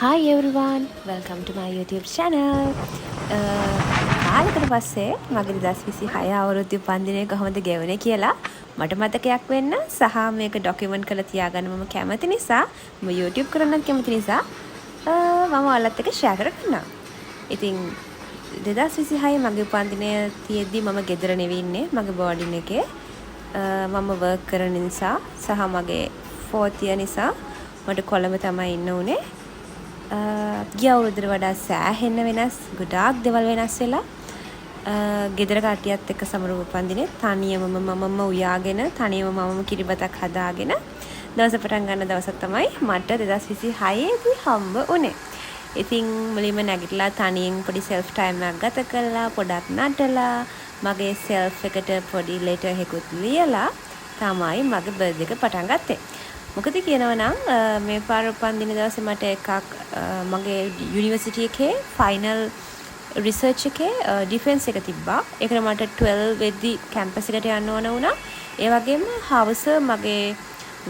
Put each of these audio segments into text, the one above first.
Hi everyone, welcome to my YouTube channel. කාලෙකට පස්සේ මගේ 2026 අවුරුද්දේ උපන්දිනය කොහොමද ගෙවුනේ කියලා මට මතකයක් වෙන්න සහ මේක ඩොකියුමන්ට් කරලා තියාගන්න මම කැමති නිසා මම YouTube කරන්නත් කැමති නිසා මම ඔයාලත් එක්ක ෂෙයා කරගන්නවා. ඉතින් 2026 මගේ උපන්දිනය තියෙද්දි මම ගෙදර නෙවෙයි ඉන්නේ මගේ බෝඩින් එකේ. මම වර්ක් කරන නිසා සහ මගේ 4th year නිසා මට කොළඹ තමයි ඉන්න උනේ. ගිය අවුරුද්දට වඩා සෑහෙන්න වෙනස් ගොඩාක් දේවල් වෙනස් වෙලා ගෙදර කට්ටියත් එක්ක සමරු උපන්දිනේ තනියමම මමම උයාගෙන තනියම මමම කිරිබතක් හදාගෙන දවස පටන් ගන්න දවසක් තමයි මට 2026 දී හම්බ වුනේ. ඉතින් මුලින්ම නැගිටලා තනියෙන් පොඩි self time එකක් ගත කළා පොඩක් නටලා මගේ self එකට පොඩි letter එකකුත් ලියලා තමයි මගේ birthday එක පටන් ගත්තේ. මොකද කියනවා නම් මේ පාර උපන්දින දවසේ මට එකක් මගේ යුනිවර්සිටි එකේ ෆයිනල් රිසර්ච් එකේ ඩිෆෙන්ස් එක තිබ්බා. ඒකට මට 12 වෙද්දි කැම්පස් එකට යන්න ඕන වුණා. ඒ වගේම හවස මගේ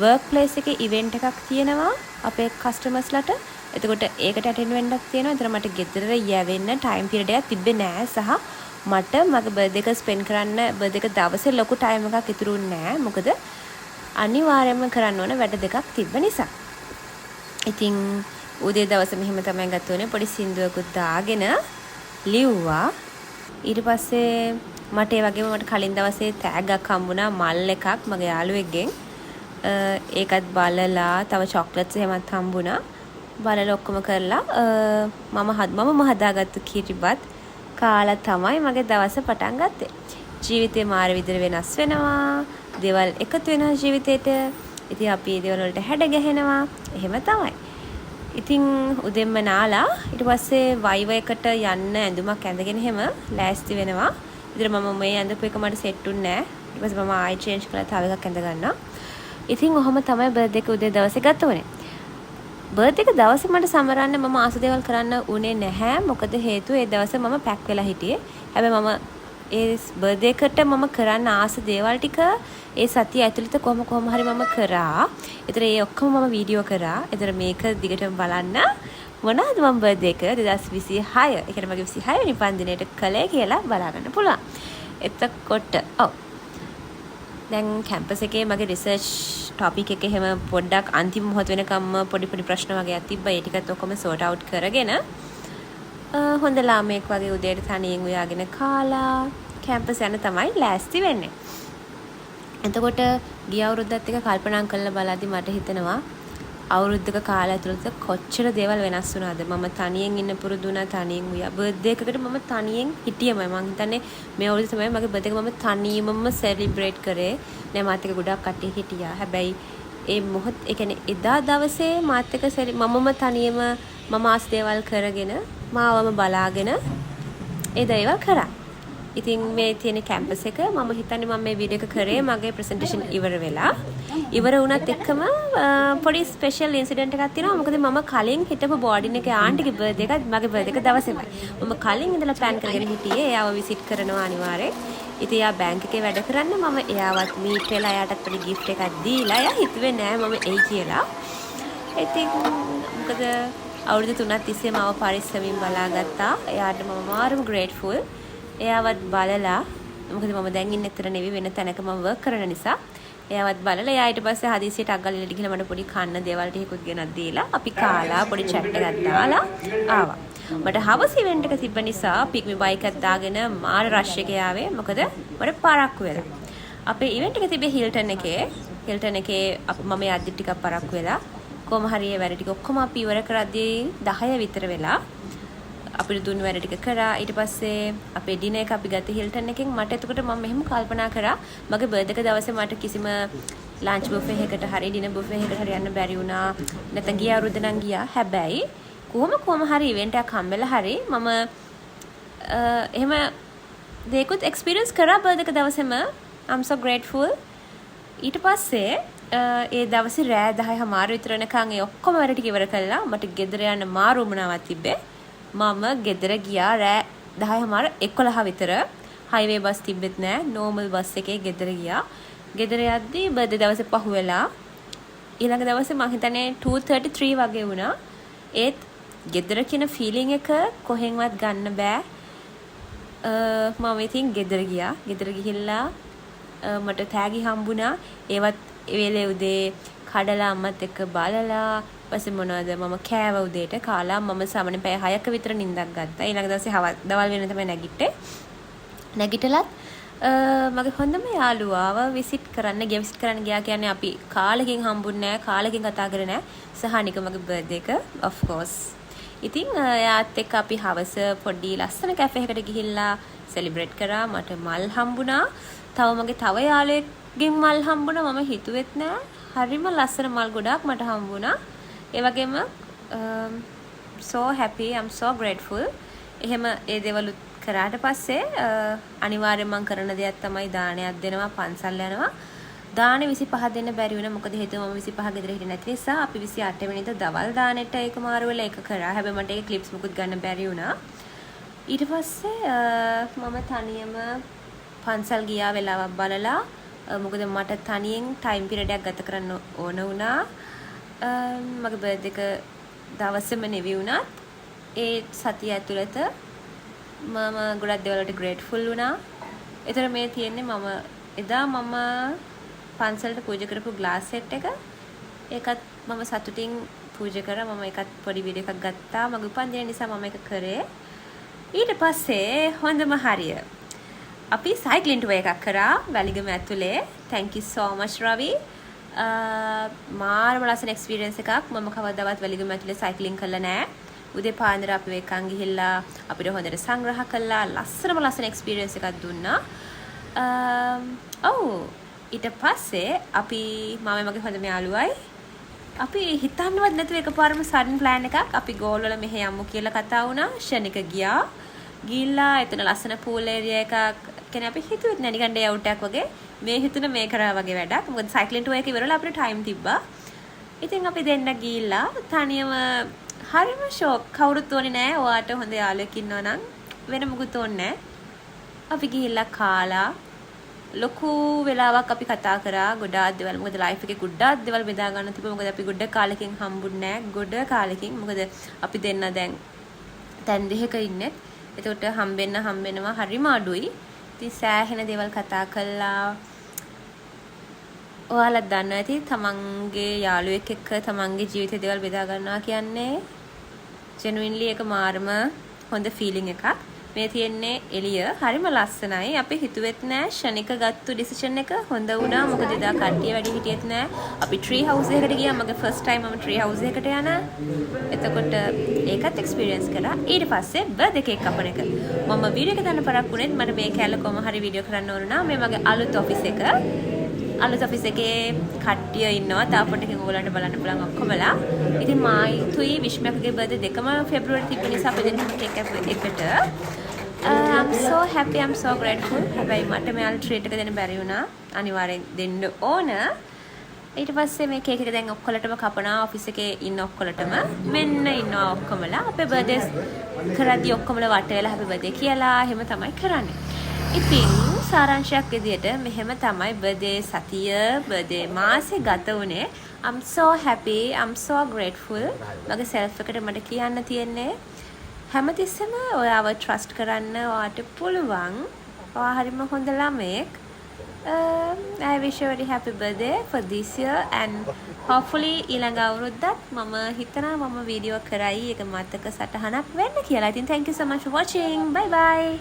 වර්ක් ප්ලේස් එකේ ඉවෙන්ට් එකක් තියෙනවා අපේ කස්ටමර්ස්ලාට. එතකොට ඒකට අටෙන්ඩ් වෙන්නක් තියෙනවා. ඒතර මට ගෙදර යවෙන්න ටයිම් පීරියඩ් එකක් තිබ්බේ නෑ සහ මට මගේ බර්ත්ඩේ එක ස්පෙන්ඩ් කරන්න බර්ත්ඩේ එක දවසේ ලොකු ටයිම් එකක් ඉතුරුුනේ නෑ. මොකද අනිවාර්යයෙන්ම කරන්න ඕන වැඩ දෙකක් තිබ්බ නිසා. ඉතින් උදේ දවසේ මෙහෙම තමයි ගත වුනේ පොඩි සින්දුවකුත් දාගෙන ලිව්වා. ඊට පස්සේ මට ඒ වගේම මට කලින් දවසේ තෑග්ගක් හම්බුණා මල් එකක් මගේ යාළුවෙක්ගෙන්. ඒකත් බලලා තව චොක්ලට්ස් එහෙමත් හම්බුණා. බලලා ඔක්කොම කරලා මම හදාගත්තු කිරිබත් කාලා තමයි මගේ දවස පටන් ගත්තේ. ජීවිතේ මාර විදිහට වෙනස් වෙනවා. දේවල් එකතු වෙනවා ජීවිතේට. ඉතින් අපි ඒ දේවල් වලට හැඩ ගැහෙනවා. එහෙම තමයි. ඉතින් උදෙන්ම නාලා ඊට පස්සේ වයිව එකට යන්න ඇඳුමක් ඇඳගෙන එහෙම ලෑස්ති වෙනවා. ඉතින් මම මේ ඇඳපු එක මට සෙට් උන්නේ නැහැ. ඊට පස්සේ මම ආයි චේන්ජ් කරලා තව එකක් ඇඳ ගන්නවා. ඉතින් ඔහොම තමයි බර්ත්ඩේ එක උදේ දවසේ ගත වුනේ. බර්ත්ඩේ එක දවසේ මට සමරන්න මම ආස දේවල් කරන්න උනේ නැහැ. මොකද හේතුව ඒ දවසේ මම පැක් වෙලා හිටියේ. හැබැයි මම ඒ බර්ත්ඩේ එකට මම කරන්න ආස දේවල් ටික ඒ සතිය ඇතුළත කොහොම හරි මම කරා. ඒතර ඒ ඔක්කොම මම වීඩියෝ කරා. ඒතර මේක දිගටම බලන්න මොනවද මම බර්ත්ඩේ එක 2026 ඒ කියන්නේ මගේ 26 වෙනි උපන්දිනේට කළේ කියලා බලා ගන්න පුළුවන්. එතකොට දැන් කැම්පස් එකේ මගේ රිසර්ච් ටොපික් එක එහෙම පොඩ්ඩක් අන්තිම මොහොත වෙනකම්ම පොඩි ප්‍රශ්න වගේ තිබ්බා. ඒ ටිකත් ඔක්කොම සෝට් අවුට් කරගෙන හොඳ ළමයෙක් වගේ උදේට තනියෙන් උයාගෙන කාලා කැම්පස් යන තමයි ලෑස්ති වෙන්නේ. එතකොට ගිය අවුරුද්දත් එක කල්පනා කරලා බලද්දි මට හිතෙනවා අවුරුද්දක කාලය ඇතුළත කොච්චර දේවල් වෙනස් වුණාද. මම තනියෙන් ඉන්න පුරුදු වුණා තනියෙන් උයා. බර්ත්ඩේ එකකට මම තනියෙන් හිටියමයි. මං හිතන්නේ මේ අවුරුද්ද තමයි මගේ බර්ත්ඩේ එක මම තනියමම සෙලිබ්‍රේට් කරේ. නෑ මාත් එක්ක ගොඩක් කට්ටිය හිටියා. හැබැයි ඒ මොහොත ඒ කියන්නේ එදා දවසේ මාත් එක්ක මමම තනියම මම ආස් දේවල් කරගෙන මාවම බලාගෙන ඒ දේවල් කරා. ඉතින් මේ තියෙන කැම්පස් එක මම හිතන්නේ මම මේ වීඩියෝ එක කරේ මගේ ප්‍රසන්ටේෂන් ඉවර වෙලා. ඉවර වුණත් එක්කම පොඩි ස්පෙෂල් ඉන්සිඩන්ට් එකක් තියෙනවා. මොකද මම කලින් හිටපු බෝඩින් එකේ ආන්ටිගේ බර්ත්ඩේ එකත් මගේ බර්ත්ඩේ එක දවසේමයි. මම කලින් ඉඳලා ප්ලෑන් කරගෙන හිටියේ එයාව විසිට් කරනවා අනිවාර්යෙන්. ඉතින් එයා බැංක් එකේ වැඩ කරන්න මම එයාවත් මීට් වෙලා එයාටත් පොඩි ගිෆ්ට් එකක් දීලා එයා හිතුවේ නෑ මම එයි කියලා. ඉතින් මොකද අවුරුදු 3ක් තිස්සේ මාව පරිස්සමින් බලාගත්තා. එයාට මම මාරම ග්‍රේට්ෆුල්. එයාවත් බලලා මොකද මම දැන් ඉන්නේ එතන නෙවෙයි වෙන තැනක මම වර්ක් කරන නිසා එයාවත් බලලා එයා ඊට පස්සේ හදිසියට අග්ගලියට ගිහලා මට පොඩි කන්න දේවල් ටිකකුත් ගෙනත් දීලා අපි කාලා පොඩි chat එකක් දාලා ආවා. මට හවස් ඉවෙන්ට් එක තිබ්බ නිසා පික් මි බයික් එකක් දාගෙන මාර රෂ් එකේ ආවේ. මොකද මට පරක්කු වෙලා. අපේ ඉවෙන්ට් එක තිබ්බේ හිල්ටන් එකේ මම යද්දි ටිකක් පරක්කු වෙලා කොහොම හරි ඒ වැඩ ටික ඔක්කොම අපි ඉවර කරද්දී 10 විතර වෙලා අපිට දුන්න වැඩ ටික කරා. ඊට පස්සේ අපේ ඩිනර් එක අපි ගත්තේ හිල්ටන් එකෙන්. මට එතකොට මම මෙහෙම කල්පනා කරා මගේ බර්ත්ඩේ එක දවසේ මට කිසිම ලන්ච් බුෆේ එකකට හරි ඩිනර් බුෆේ එකකට හරි යන්න බැරි වුණා. නැත්නම් ගිය අවුරුද්ද නම් ගියා. හැබැයි කොහොම හරි ඉවෙන්ට් එකක් හම්බෙලා හරි මම එහෙම දෙයක්ත් එක්ස්පීරියන්ස් කරා බර්ත්ඩේ එක දවසේම. I'm so grateful. ඊට පස්සේ ඒ දවසේ රෑ 10:00 විතර වෙනකන් ඒ ඔක්කොම වැඩ ටික ඉවර කළා. මට ගෙදර යන්න මාරු වුණාවක් තිබ්බේ. මම ගෙදර ගියා රෑ 10:11 විතර. හයිවේ බස් තිබෙත් නෑ. නෝමල් බස් එකේ ගෙදර ගියා. ගෙදර යද්දී බර්ත්ඩේ දවසේ පහුවෙලා ඊළඟ දවසේ මම හිතන්නේ 2:33 වගේ වුණා. ඒත් ගෙදර කියන ෆීලිං එක කොහෙන්වත් ගන්න බෑ. මම ඉතින් ගෙදර ගියා. ගෙදර ගිහිල්ලා මට තෑගි හම්බුණා. ඒවත් ඒ වෙලේ උදේ කඩලා අම්මත් එක්ක බලලා ඊපස්සේ මොනවද මම කෑව උදේට කාලා මම සාමාන්‍යයෙන් පැය 6ක විතර නිින්දක් ගත්තා. ඊළඟ දවසේ දවල් වෙන තමයි නැගිට්ටේ. නැගිටලත් මගේ හොඳම යාළුවාව විසිට් කරන්න ගියා කියන්නේ අපි කාලෙකින් හම්බුන්නේ නැහැ, කාලෙකින් කතා කරේ නැහැ. සහනික මගේ බර්ත්ඩේ එක of course. ඉතින් එයාත් එක්ක අපි හවස පොඩි ලස්සන කැෆේ එකකට ගිහිල්ලා සෙලිබ්‍රේට් කරා. මට මල් හම්බුණා. තව යාළුවෙක්ගෙන් මල් හම්බුණා. මම හිතුවෙත් නෑ. හරිම ලස්සන මල් ගොඩාක් මට හම්බුණා. ඒ වගේම so happy, I'm so grateful. එහෙම ඒ දේවල් කරාට පස්සේ අනිවාර්යයෙන් මම කරන දෙයක් තමයි දානයක් දෙනවා, පන්සල් යනවා. දාන 25 දෙන්න බැරි වුණා. මොකද හේතුව මම 25 ගෙදර හිටියේ නැති නිසා අපි 28 වෙනිදා දවල් දානෙට ඒක මාරු වෙලා ඒක කරා. හැබැයි මට ඒක ක්ලිප්ස් මුකුත් ගන්න බැරි වුණා. ඊට පස්සේ මම තනියම පන්සල් ගියා වෙලාවක් බලලා. මොකද මට තනියෙන් ටයිම් පීරියඩ් එකක් ගත කරන්න ඕන වුණා. මගේ බර්ත්ඩේ එක දවසේම නෙවි වුණත් ඒ සතිය ඇතුළත මම ගොඩක් දේවල් වලට ග්‍රේට්ෆුල් වුණා. ඒතර මේ තියෙන්නේ එදා මම පන්සලට පූජා කරපු ග්ලාස් සෙට් එක. ඒකත් මම සතුටින් පූජා කරා. මම ඒකත් පොඩි වීඩියෝ එකක් ගත්තා. මගේ උපන්දින නිසා මම ඒක කරේ. ඊට පස්සේ හොඳම හරිය අපි සයික්ලින් ටුවර් එකක් කරා වැලිගම ඇතුලේ. thank you so much රවි. මාරම ලස්සන එක්ස්පීරියන්ස් එකක්. මම කවදාවත් වැලිගම ඇතුලේ සයික්ලින් කළා නෑ. උදේ පාන්දර අපි වෙකන් ගිහිල්ලා අපිට හොඳට සංග්‍රහ කළා. ලස්සන එක්ස්පීරියන්ස් එකක් දුන්නා. ඊට පස්සේ අපි මම මගේ හොඳම යාළුවයි අපි හිතන්නවත් නැතුව එකපාරම සඩන් ප්ලෑන් එකක් අපි ගෝල් වල මෙහෙ යමු කියලා කතා වුණා. ෂණික ගිහිල්ලා එතන ලස්සන පූල් ඒරියා එකක් කියන්නේ අපි හිතුවෙත් නෑ නිකන් ඩේ අවුට් එකක් වගේ. මේ හිතුන මේ කරා වගේ වැඩක්. මොකද සයික්ලින් ටුවර් එක ඉවරලා අපිට ටයිම් තිබ්බා. ඉතින් අපි දෙන්න ගිහිල්ලා තනියම හරිම ෂෝක්. කවුරුත් ඕනේ නෑ. ඔයාට හොඳ යාළුවෙක් ඉන්නවා නම් වෙන මොකුත් ඕනේ නෑ. අපි ගිහිල්ලා කාලා ලොකු වෙලාවක් අපි කතා කරා. ගොඩාක් දේවල්. මොකද ලයිෆ් එකේ ගොඩාක් දේවල් බෙදා ගන්න තිබ්බා. මොකද අපි ගොඩ කාලෙකින් හම්බුන්නේ නෑ. ගොඩ කාලෙකින්. මොකද අපි දෙන්න දැන් තැන් දෙකක ඉන්නේ. එතකොට හම්බෙනවා හරිම අඩුයි. ඉතින් සෑහෙන දේවල් කතා කළා. ඔයාලා දන්නවා ඇති තමන්ගේ යාළුවෙක් එක්ක තමන්ගේ ජීවිතේ දේවල් බෙදා ගන්නවා කියන්නේ ජෙනුයින්ලි ඒක මාරම හොඳ ෆීලිං එකක්. මේ තියෙන්නේ එළිය හරිම ලස්සනයි. අපි හිතුවෙත් නෑ ෂණික ගත්තු ඩිසිෂන් එක හොඳ වුණා. මොකද එදා කට්ටිය වැඩි හිටියෙත් නෑ. අපි ට්‍රී හවුස් එකකට ගියා. මගේ ෆස්ට් ටයිම් මම ට්‍රී හවුස් එකකට යන. එතකොට ඒකත් එක්ස්පීරියන්ස් කරා. ඊට පස්සේ බර්ත්ඩේ කේක් කපන එක. මම වීඩියෝ එක දාන්න පරක් වුණෙත් මට මේ කැලේ කොහම හරි වීඩියෝ කරන්න ඕන නා. මේ මගේ අලුත් ඔෆිස් එක. අලුත් ඔෆිස් එකේ කට්ටිය ඉන්නවා. තා පොඩ්ඩකින් ඕගොල්ලන්ට බලන්න පුළුවන් ඔක්කොමලා. ඉතින් මායිතුයි විශ්මයකගේ බර්ත්ඩේ දෙකම පෙබ්‍රුවරි තිබෙන නිසා අපි දෙන්නම කේක් එකට I'm so happy, I'm so grateful. හැබැයි මට මෙයාලා ට්‍රීට් එක දෙන්න බැරි වුණා. අනිවාර්යෙන් දෙන්න ඕන. ඊට පස්සේ මේ කේක් එක දැන් ඔක්කොලටම කපනවා. ඔෆිස් එකේ ඉන්න ඔක්කොලටම මෙන්න ඉන්නවා ඔක්කොමලා. අපේ බර්ත්ඩේස් කරද්දී ඔක්කොමලා වට වෙලා හැපි බර්ත්ඩේ කියලා එහෙම තමයි කරන්නේ. ඉතින් සාරාංශයක් විදියට මෙහෙම තමයි බර්ත්ඩේ සතිය බර්ත්ඩේ මාසේ ගත වුණේ. I'm so happy, I'm so grateful. මගේ self එකට මට කියන්න තියෙන්නේ හැමතිස්සෙම ඔයාව ට්‍රස්ට් කරන්න ඔයාට පුළුවන්. ඔයා හරිම හොඳ ළමෙක්. I wish you a very happy birthday for this year and hopefully ඊළඟ අවුරුද්දත් මම හිතනවා මම වීඩියෝ කරයි ඒක මතක සටහනක් වෙන්න කියලා. ඉතින් thank you so much for watching. Bye bye.